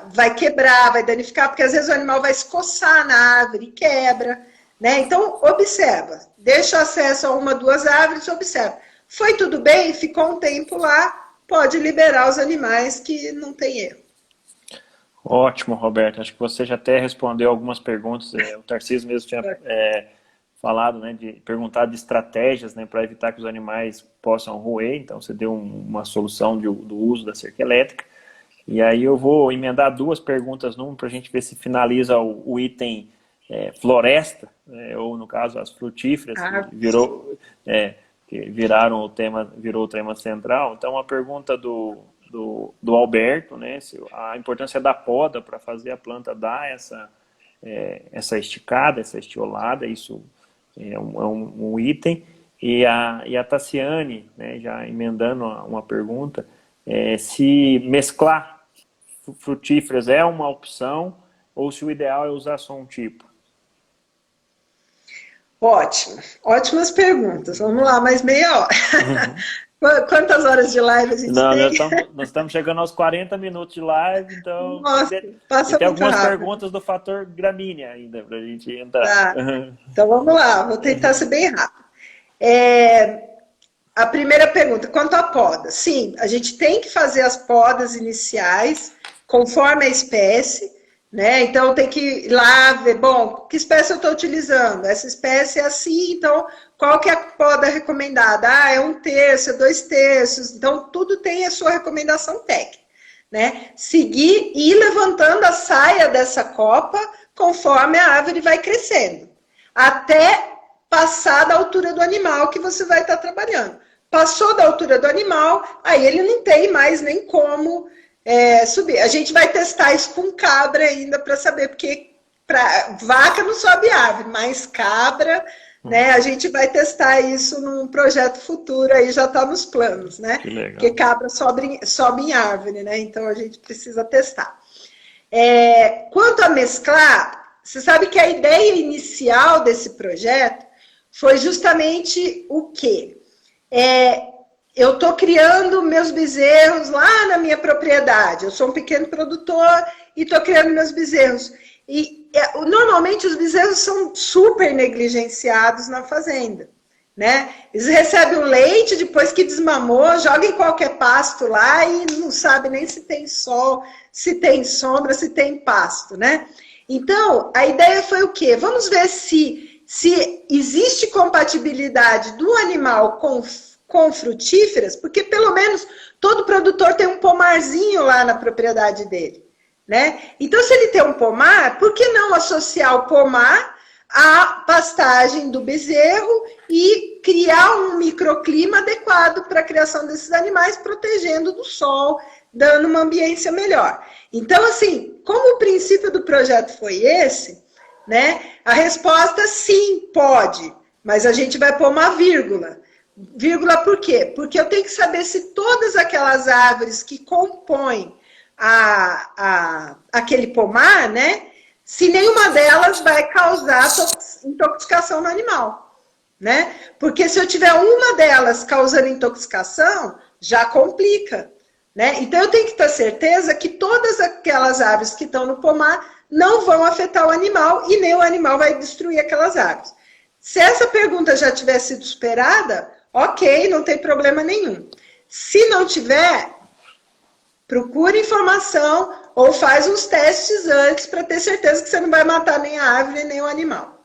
vai quebrar, vai danificar, porque às vezes o animal vai se coçar na árvore e quebra, né? Então, observa, deixa acesso a uma, duas árvores, observa. Foi tudo bem? Ficou um tempo lá, pode liberar os animais que não tem erro. Ótimo, Roberto. Acho que você já até respondeu algumas perguntas. O Tarcísio mesmo tinha falado, né, perguntado de estratégias, né, para evitar que os animais possam roer. Então, você deu uma solução do uso da cerca elétrica. E aí eu vou emendar duas perguntas numa para a gente ver se finaliza o item floresta, ou no caso as frutíferas, que viraram virou o tema central. Então, a pergunta do Alberto, né, a importância da poda para fazer a planta dar essa esticada, essa estiolada, isso é um item. E a Tassiane, né, já emendando uma pergunta, se mesclar frutíferas é uma opção ou se o ideal é usar só um tipo? Ótimo, ótimas perguntas. Vamos lá, mais meia hora. Quantas horas de live a gente tem? Nós estamos chegando aos 40 minutos de live, então nossa, passa tem muito algumas rápido. Perguntas do fator gramínea ainda para a gente entrar. Tá. Então vamos lá, vou tentar ser bem rápido. A primeira pergunta, quanto à poda. Sim, a gente tem que fazer as podas iniciais conforme a espécie, né? Então tem que ir lá ver, bom, que espécie eu estou utilizando? Essa espécie é assim, então qual que é a poda recomendada? É 1/3, é 2/3, então tudo tem a sua recomendação técnica, né? Seguir e ir levantando a saia dessa copa conforme a árvore vai crescendo, até passar da altura do animal que você vai estar trabalhando. Passou da altura do animal, aí ele não tem mais nem como subir. A gente vai testar isso com cabra ainda para saber, porque vaca não sobe árvore, mas cabra, né? A gente vai testar isso num projeto futuro, aí já está nos planos, né? Que legal. Porque cabra sobe em árvore, né? Então a gente precisa testar. Quanto a mesclar, você sabe que a ideia inicial desse projeto foi justamente o quê? Eu estou criando meus bezerros lá na minha propriedade. Eu sou um pequeno produtor e estou criando meus bezerros. E normalmente os bezerros são super negligenciados na fazenda, né? Eles recebem o leite depois que desmamou, jogam em qualquer pasto lá e não sabe nem se tem sol, se tem sombra, se tem pasto, né? Então, a ideia foi o quê? Vamos ver se existe compatibilidade do animal com frutíferas, porque pelo menos todo produtor tem um pomarzinho lá na propriedade dele, né? Então, se ele tem um pomar, por que não associar o pomar à pastagem do bezerro e criar um microclima adequado para a criação desses animais, protegendo do sol, dando uma ambiência melhor? Então, assim, como o princípio do projeto foi esse, né? A resposta, sim, pode, mas a gente vai pôr uma vírgula. Vírgula por quê? Porque eu tenho que saber se todas aquelas árvores que compõem aquele pomar, né? Se nenhuma delas vai causar intoxicação no animal, né? Porque se eu tiver uma delas causando intoxicação, já complica, né? Então eu tenho que ter certeza que todas aquelas árvores que estão no pomar não vão afetar o animal e nem o animal vai destruir aquelas árvores. Se essa pergunta já tiver sido superada, ok, não tem problema nenhum. Se não tiver, procure informação ou faz uns testes antes para ter certeza que você não vai matar nem a árvore nem o animal.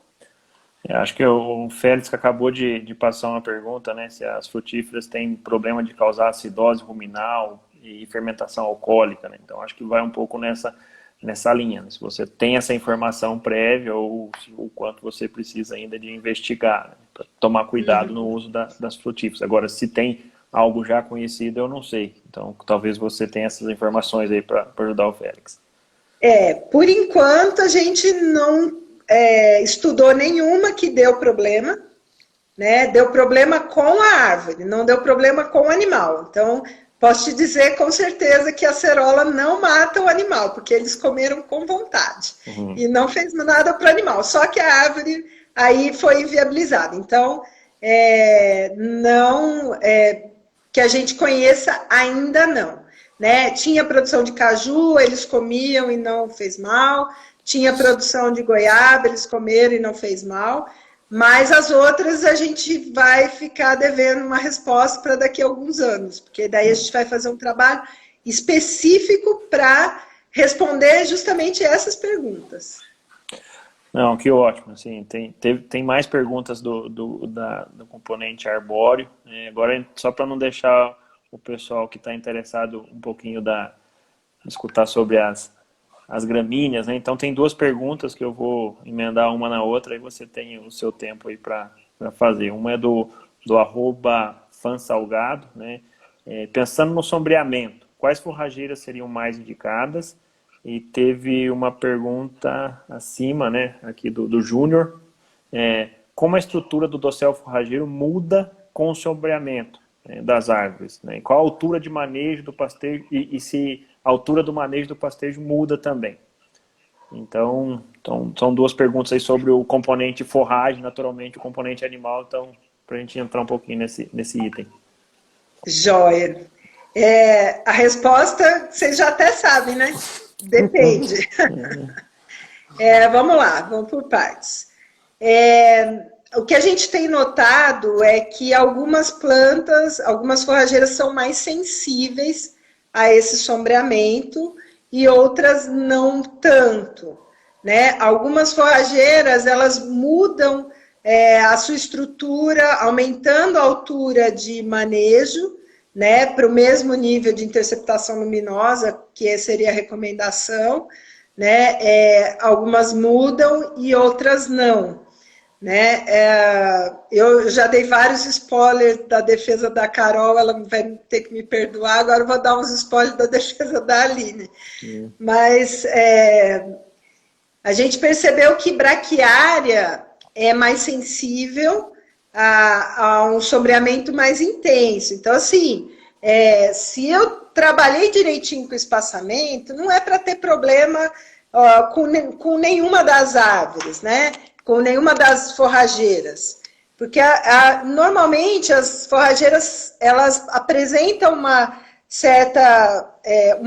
Acho que o Félix que acabou de passar uma pergunta, né? Se as frutíferas têm problema de causar acidose ruminal e fermentação alcoólica, né? Então acho que vai um pouco nessa linha, né? Se você tem essa informação prévia ou o quanto você precisa ainda de investigar, né? Para tomar cuidado no uso das frutíferas. Agora, se tem algo já conhecido, eu não sei. Então talvez você tenha essas informações aí para ajudar o Félix. Por enquanto a gente não estudou nenhuma que deu problema, né? Deu problema com a árvore, não deu problema com o animal. Então, posso te dizer com certeza que a acerola não mata o animal, porque eles comeram com vontade. E não fez nada para o animal. Só que a árvore aí foi inviabilizada. Então, não que a gente conheça ainda não. Né? Tinha produção de caju, eles comiam e não fez mal. Tinha produção de goiaba, eles comeram e não fez mal. Mas as outras a gente vai ficar devendo uma resposta para daqui a alguns anos, porque daí a gente vai fazer um trabalho específico para responder justamente essas perguntas. Não, que ótimo. Assim, tem mais perguntas do componente arbóreo. Agora, só para não deixar o pessoal que está interessado um pouquinho escutar sobre as gramíneas, né? Então tem duas perguntas que eu vou emendar uma na outra e você tem o seu tempo aí para fazer. Uma é do @fansalgado, né? Pensando no sombreamento, quais forrageiras seriam mais indicadas? E teve uma pergunta acima, né, aqui do Júnior, como a estrutura do dossel forrageiro muda com o sombreamento das árvores, né? Qual a altura de manejo do pastejo e se a altura do manejo do pastejo muda também. Então são duas perguntas aí sobre o componente forragem, naturalmente o componente animal, então para a gente entrar um pouquinho nesse item. Joia. A resposta vocês já até sabem, né? Depende. Vamos lá, vamos por partes. O que a gente tem notado é que algumas plantas, algumas forrageiras são mais sensíveis a esse sombreamento e outras não tanto, né? Algumas forrageiras, elas mudam a sua estrutura, aumentando a altura de manejo, né, para o mesmo nível de interceptação luminosa, que seria a recomendação, né? Algumas mudam e outras não. Né? Eu já dei vários spoilers da defesa da Carol, ela vai ter que me perdoar, agora eu vou dar uns spoilers da defesa da Aline. Mas a gente percebeu que braquiária é mais sensível a um sombreamento mais intenso. Então, assim, se eu trabalhei direitinho com o espaçamento, não é para ter problema com nenhuma das árvores, né? Com nenhuma das forrageiras, porque normalmente as forrageiras elas apresentam uma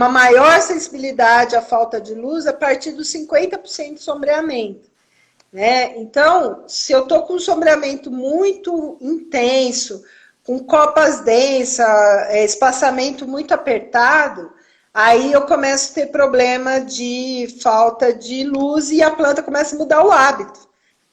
maior sensibilidade à falta de luz a partir dos 50% de sombreamento, né? Então, se eu estou com um sombreamento muito intenso, com copas densas, espaçamento muito apertado, aí eu começo a ter problema de falta de luz e a planta começa a mudar o hábito,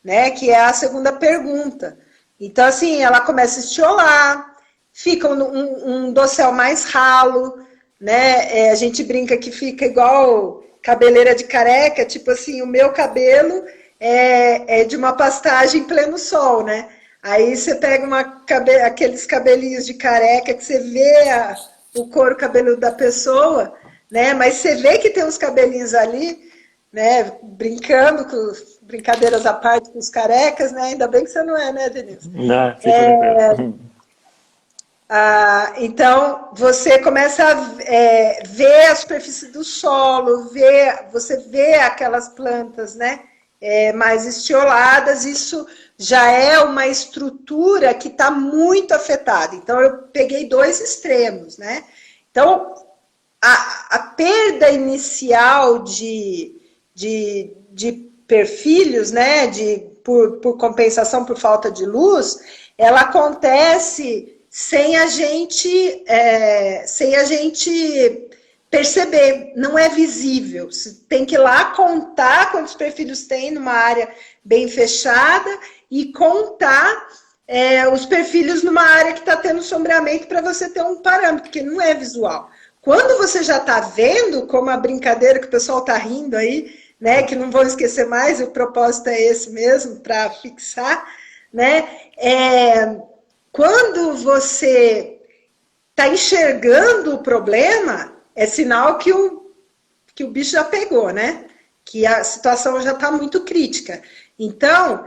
né, que é a segunda pergunta. Então, assim, ela começa a estiolar, fica um dossel mais ralo, né? A gente brinca que fica igual cabeleira de careca, tipo assim, o meu cabelo é de uma pastagem em pleno sol, né? Aí você pega aqueles cabelinhos de careca que você vê o couro cabeludo da pessoa, né? Mas você vê que tem uns cabelinhos ali, né, brincadeiras à parte com os carecas, né? Ainda bem que você não é, né, Denise? Não, fica tranquilo. Então, você começa a ver a superfície do solo, você vê aquelas plantas, né, mais estioladas, isso já é uma estrutura que está muito afetada. Então, eu peguei dois extremos, né? Então, a perda inicial de perfilhos, né, por compensação por falta de luz, ela acontece sem a gente perceber, não é visível. Você tem que ir lá contar quantos perfilhos tem numa área bem fechada e contar os perfilhos numa área que está tendo sombreamento para você ter um parâmetro, porque não é visual. Quando você já está vendo, como a brincadeira que o pessoal está rindo aí, né, que não vão esquecer mais, o propósito é esse mesmo, para fixar, né, quando você está enxergando o problema, é sinal que o bicho já pegou, né? Que a situação já está muito crítica. Então,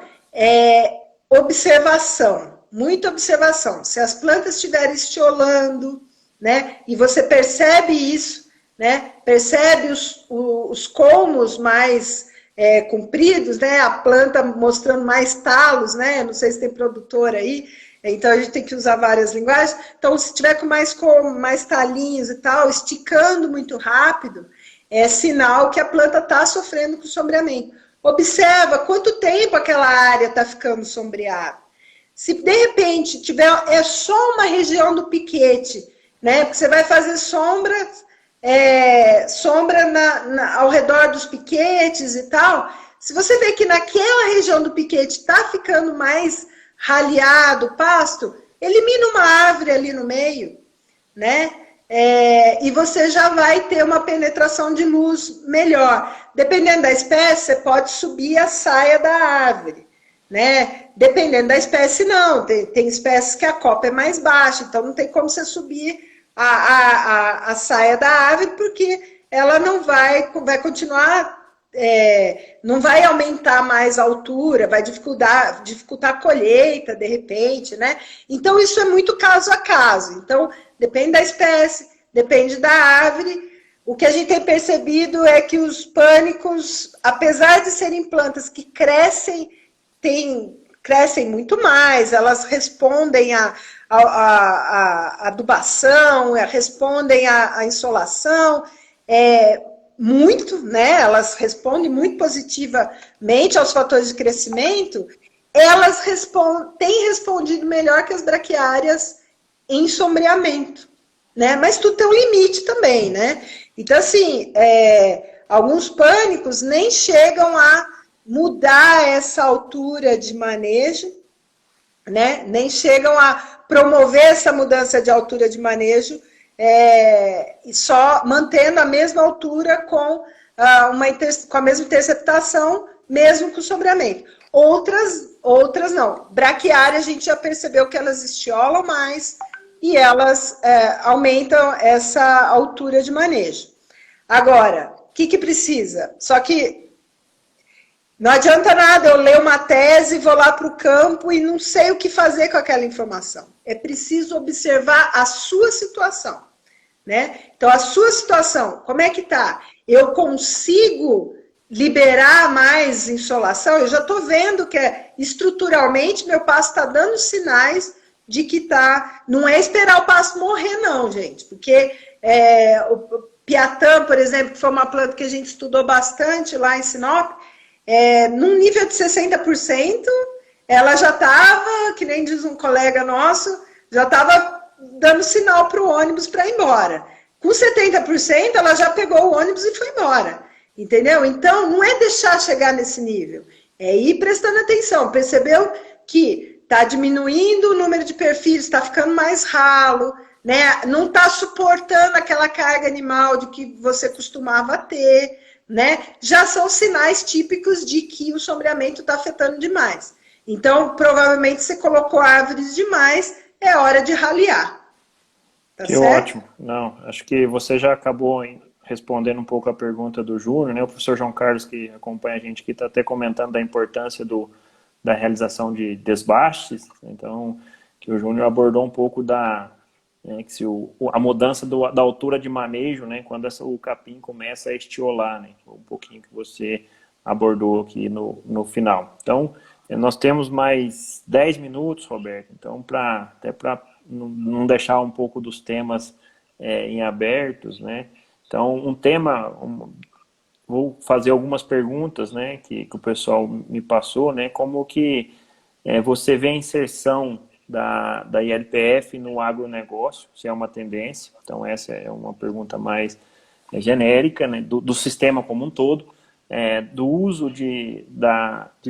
observação, muita observação. Se as plantas estiverem estiolando, né? E você percebe isso, né? Percebe os colmos mais compridos, né? A planta mostrando mais talos, né? Não sei se tem produtor aí. Então, a gente tem que usar várias linguagens. Então, se tiver com mais talinhos e tal, esticando muito rápido, é sinal que a planta está sofrendo com sombreamento. Observa quanto tempo aquela área está ficando sombreada. Se, de repente, tiver só uma região do piquete, né? Porque você vai fazer sombra ao redor dos piquetes e tal. Se você vê que naquela região do piquete está ficando mais raleado, pasto, elimina uma árvore ali no meio, né? E você já vai ter uma penetração de luz melhor. Dependendo da espécie, você pode subir a saia da árvore, né? Dependendo da espécie, não. Tem espécies que a copa é mais baixa, então não tem como você subir a saia da árvore, porque ela não vai continuar... não vai aumentar mais a altura, vai dificultar a colheita, de repente, né? Então, isso é muito caso a caso. Então, depende da espécie, depende da árvore. O que a gente tem percebido é que os pânicos, apesar de serem plantas que crescem muito mais, elas respondem à adubação, respondem à insolação, muito, né? Elas respondem muito positivamente aos fatores de crescimento, elas têm respondido melhor que as braquiárias em sombreamento, né? Mas tudo tem um limite também, né? Então, assim, alguns pânicos nem chegam a mudar essa altura de manejo, né? Nem chegam a promover essa mudança de altura de manejo, só mantendo a mesma altura com a mesma interceptação, mesmo com sombreamento. Outras não. Braquiária, a gente já percebeu que elas estiolam mais e elas aumentam essa altura de manejo. Agora, o que precisa? Só que não adianta nada eu ler uma tese, vou lá para o campo e não sei o que fazer com aquela informação. É preciso observar a sua situação, né? Então, a sua situação, como é que tá? Eu consigo liberar mais insolação? Eu já estou vendo que estruturalmente meu pasto está dando sinais de que tá... Não é esperar o pasto morrer, não, gente. Porque o piatã, por exemplo, que foi uma planta que a gente estudou bastante lá em Sinop, num nível de 60%, ela já estava, que nem diz um colega nosso, já estava dando sinal para o ônibus para ir embora. Com 70%, ela já pegou o ônibus e foi embora. Entendeu? Então, não é deixar chegar nesse nível. É ir prestando atenção. Percebeu que está diminuindo o número de perfis, está ficando mais ralo, né? Não está suportando aquela carga animal de que você costumava ter, né? Já são sinais típicos de que o sombreamento está afetando demais. Então, provavelmente você colocou árvores demais, é hora de ralear. Tá que certo? Ótimo. Não, acho que você já acabou respondendo um pouco a pergunta do Júnior, né? O professor João Carlos, que acompanha a gente aqui, está até comentando da importância da realização de desbastes. Então, que o Júnior abordou um pouco que a mudança da altura de manejo, né? Quando o capim começa a estiolar, né? Um pouquinho que você abordou aqui no final. Então, nós temos mais 10 minutos, Roberto. Então, até para não deixar um pouco dos temas em abertos, né? Então, vou fazer algumas perguntas, né, que o pessoal me passou, né, como que você vê a inserção da ILPF no agronegócio, se é uma tendência. Então, essa é uma pergunta mais genérica, né, do sistema como um todo, do uso de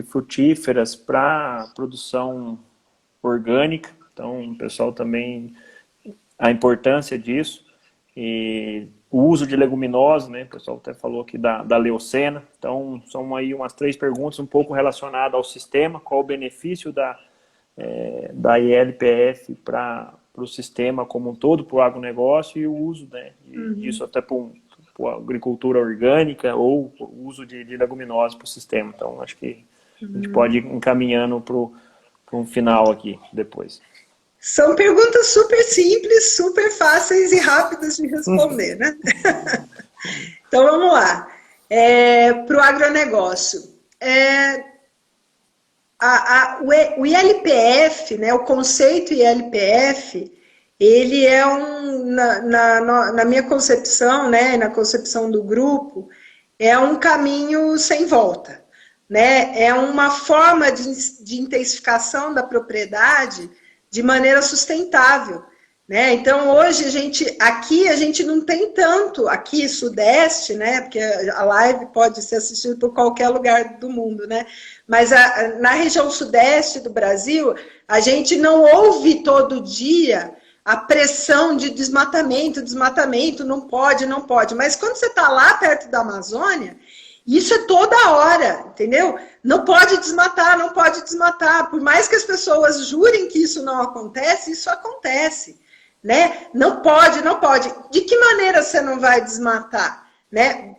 frutíferas para produção orgânica. Então, o pessoal também, a importância disso, e o uso de leguminosas, né, o pessoal até falou aqui da leucena. Então, são aí umas 3 perguntas um pouco relacionadas ao sistema, qual o benefício da ILPF para o sistema como um todo, para o agronegócio, e o uso, né, disso até para a agricultura orgânica ou o uso de leguminosas para o sistema. Então, acho que a gente pode ir encaminhando para um final aqui depois. São perguntas super simples, super fáceis e rápidas de responder, né? Então, vamos lá. Para o agronegócio. O ILPF, né, o conceito ILPF, ele é na minha concepção, né, na concepção do grupo, é um caminho sem volta, né? É uma forma de intensificação da propriedade de maneira sustentável, né? Então, hoje, aqui a gente não tem tanto, aqui Sudeste, né? Porque a live pode ser assistida por qualquer lugar do mundo, né? Mas na região Sudeste do Brasil, a gente não ouve todo dia a pressão de desmatamento, não pode. Mas quando você está lá perto da Amazônia, isso é toda hora, entendeu? Não pode desmatar. Por mais que as pessoas jurem que isso não acontece, isso acontece, né? Não pode. De que maneira você não vai desmatar, né?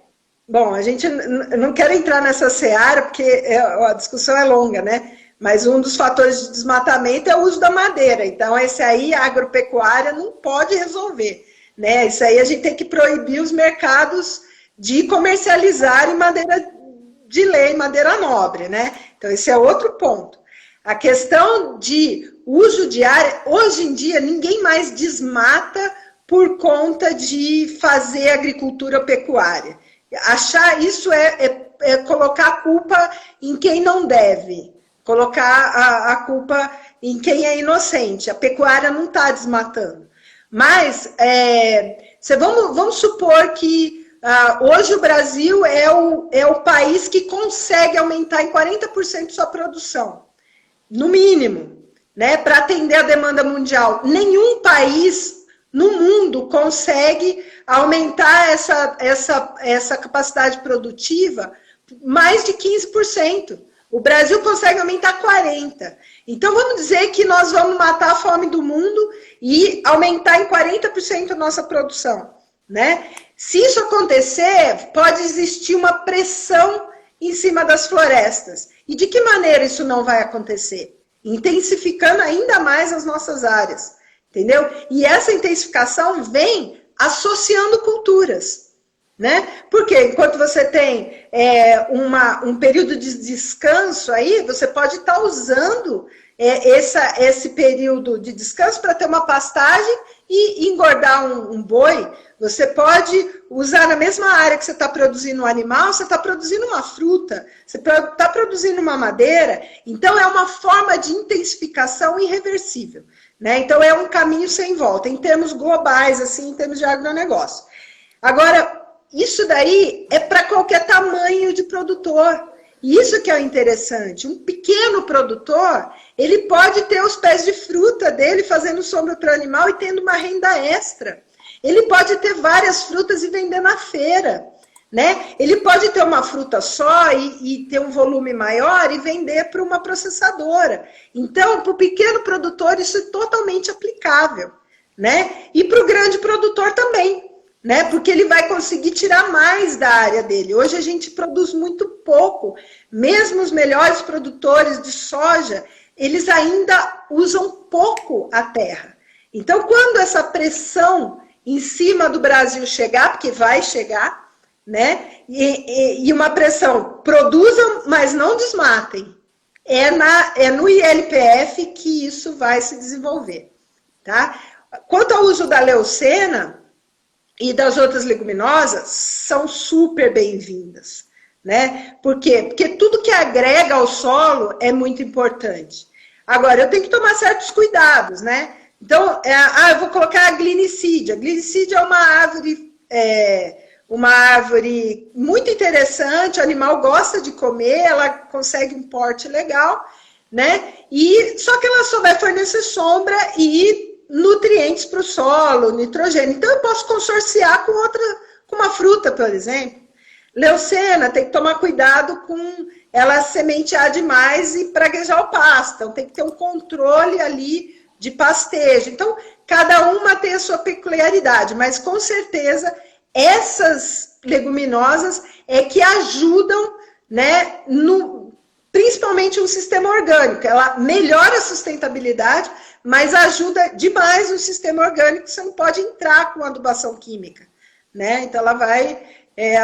Bom, eu não quero entrar nessa seara, porque a discussão é longa, né? Mas um dos fatores de desmatamento é o uso da madeira. Então, esse aí a agropecuária não pode resolver, né? Isso aí a gente tem que proibir os mercados de comercializarem madeira de lei, madeira nobre, né? Então, esse é outro ponto. A questão de uso de área, hoje em dia, ninguém mais desmata por conta de fazer agricultura pecuária. Achar isso é colocar a culpa em quem não deve, colocar a culpa em quem é inocente. A pecuária não está desmatando. Mas, vamos supor que hoje o Brasil é o país que consegue aumentar em 40% sua produção, no mínimo, né, para atender a demanda mundial. Nenhum país no mundo consegue aumentar essa capacidade produtiva mais de 15%. O Brasil consegue aumentar 40%. Então, vamos dizer que nós vamos matar a fome do mundo e aumentar em 40% a nossa produção, né? Se isso acontecer, pode existir uma pressão em cima das florestas. E de que maneira isso não vai acontecer? Intensificando ainda mais as nossas áreas, entendeu? E essa intensificação vem associando culturas, né? Porque enquanto você tem um período de descanso aí, você pode estar usando esse período de descanso para ter uma pastagem e engordar um boi. Você pode usar na mesma área que você está produzindo um animal, você está produzindo uma fruta, você está produzindo uma madeira. Então, é uma forma de intensificação irreversível, né? Então, é um caminho sem volta, em termos globais, assim, em termos de agronegócio. Agora, isso daí é para qualquer tamanho de produtor. Isso que é o interessante. Um pequeno produtor, ele pode ter os pés de fruta dele fazendo sombra para o animal e tendo uma renda extra. Ele pode ter várias frutas e vender na feira, né? Ele pode ter uma fruta só e ter um volume maior e vender para uma processadora. Então, para o pequeno produtor, isso é totalmente aplicável, né? E para o grande produtor também, né? Porque ele vai conseguir tirar mais da área dele. Hoje a gente produz muito pouco. Mesmo os melhores produtores de soja, eles ainda usam pouco a terra. Então, quando essa pressão em cima do Brasil chegar, porque vai chegar, né? E uma pressão, produzam, mas não desmatem. É no ILPF que isso vai se desenvolver, tá? Quanto ao uso da leucena e das outras leguminosas, são super bem-vindas, né? Por quê? Porque tudo que agrega ao solo é muito importante. Agora, eu tenho que tomar certos cuidados, né? Então, eu vou colocar a glinicídia. A glinicídia é uma árvore uma árvore muito interessante, o animal gosta de comer, ela consegue um porte legal, né? E só que ela só vai fornecer sombra e nutrientes para o solo, nitrogênio. Então eu posso consorciar com outra, com uma fruta, por exemplo. Leucena, tem que tomar cuidado com ela sementear demais e praguejar o pasto. Então tem que ter um controle ali de pastejo. Então, cada uma tem a sua peculiaridade, mas com certeza essas leguminosas é que ajudam, né, principalmente o sistema orgânico. Ela melhora a sustentabilidade, mas ajuda demais o sistema orgânico, você não pode entrar com adubação química, né? Então ela vai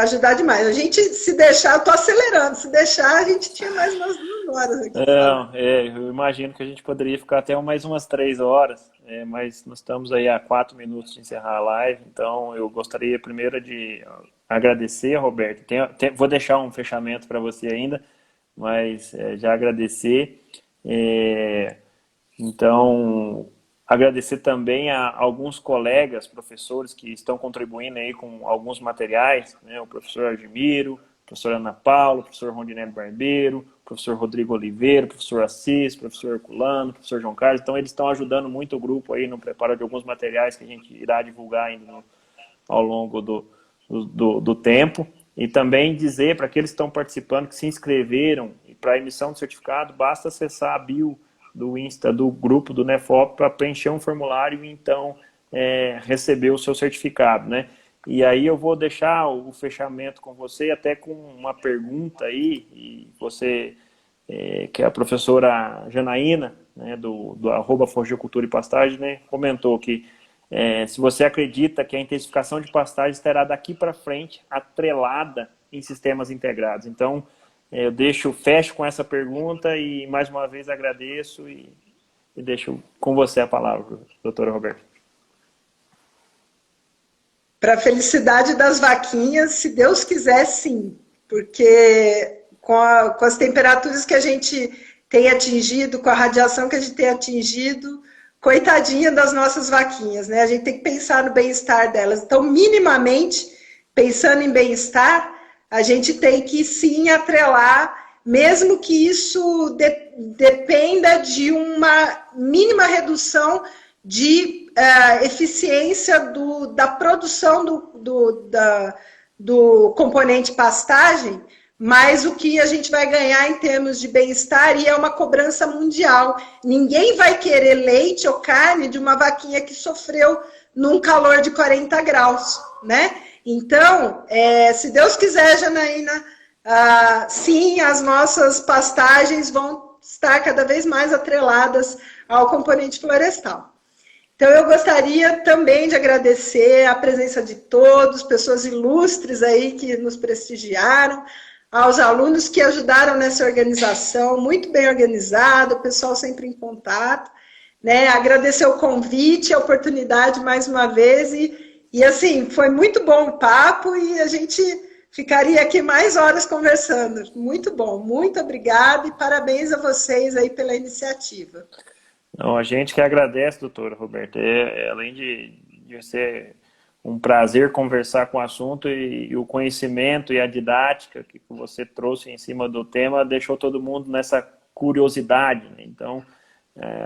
ajudar demais. A gente, se deixar, eu estou acelerando, se deixar, a gente tinha mais umas 2 horas aqui. Eu imagino que a gente poderia ficar até mais umas 3 horas, mas nós estamos aí a 4 minutos de encerrar a live, então eu gostaria primeiro de agradecer, Roberto. Vou deixar um fechamento para você ainda, mas já agradecer. Então, agradecer também a alguns colegas, professores que estão contribuindo aí com alguns materiais, né? O professor Argimiro, a professora Ana Paula, o professor Rondinelli Barbeiro, o professor Rodrigo Oliveira, o professor Assis, o professor Herculano, o professor João Carlos. Então, eles estão ajudando muito o grupo aí no preparo de alguns materiais que a gente irá divulgar ainda ao longo do tempo. E também dizer para aqueles que estão participando, que se inscreveram, e para a emissão do certificado, basta acessar a bio do Insta do grupo do Nefop para preencher um formulário e então receber o seu certificado, né? E aí eu vou deixar o fechamento com você, até com uma pergunta aí, e você, que é a professora Janaína, né, do @Forgicultura e Pastagem, né, comentou que se você acredita que a intensificação de pastagens terá daqui para frente atrelada em sistemas integrados. Então, eu fecho com essa pergunta e mais uma vez agradeço e deixo com você a palavra, doutora Roberta. Para a felicidade das vaquinhas, se Deus quiser, sim. Porque com as temperaturas que a gente tem atingido, com a radiação que a gente tem atingido, coitadinha das nossas vaquinhas, né? A gente tem que pensar no bem-estar delas. Então, minimamente, pensando em bem-estar, a gente tem que sim atrelar, mesmo que isso dependa de uma mínima redução de eficiência da produção do componente pastagem, mas o que a gente vai ganhar em termos de bem-estar, e é uma cobrança mundial. Ninguém vai querer leite ou carne de uma vaquinha que sofreu num calor de 40 graus, né? Então, se Deus quiser, Janaína, sim, as nossas pastagens vão estar cada vez mais atreladas ao componente florestal. Então, eu gostaria também de agradecer a presença de todos, pessoas ilustres aí que nos prestigiaram, aos alunos que ajudaram nessa organização, muito bem organizado, o pessoal sempre em contato, né? Agradecer o convite, a oportunidade mais uma vez, e assim, foi muito bom o papo e a gente ficaria aqui mais horas conversando. Muito bom, muito obrigada e parabéns a vocês aí pela iniciativa. Não, a gente que agradece, doutora Roberta. Além de ser um prazer conversar com o assunto e o conhecimento e a didática que você trouxe em cima do tema deixou todo mundo nessa curiosidade, né? Então,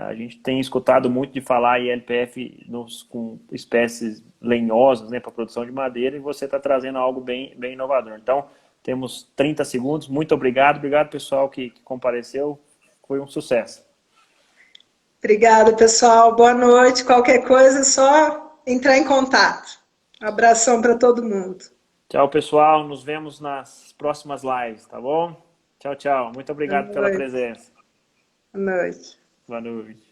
a gente tem escutado muito de falar em LPF com espécies lenhosas, né, para produção de madeira, e você está trazendo algo bem inovador. Então, temos 30 segundos. Muito obrigado. Obrigado, pessoal, que compareceu. Foi um sucesso. Obrigada, pessoal. Boa noite. Qualquer coisa, é só entrar em contato. Abração para todo mundo. Tchau, pessoal. Nos vemos nas próximas lives, tá bom? Tchau, tchau. Muito obrigado pela presença. Boa noite. Boa noite.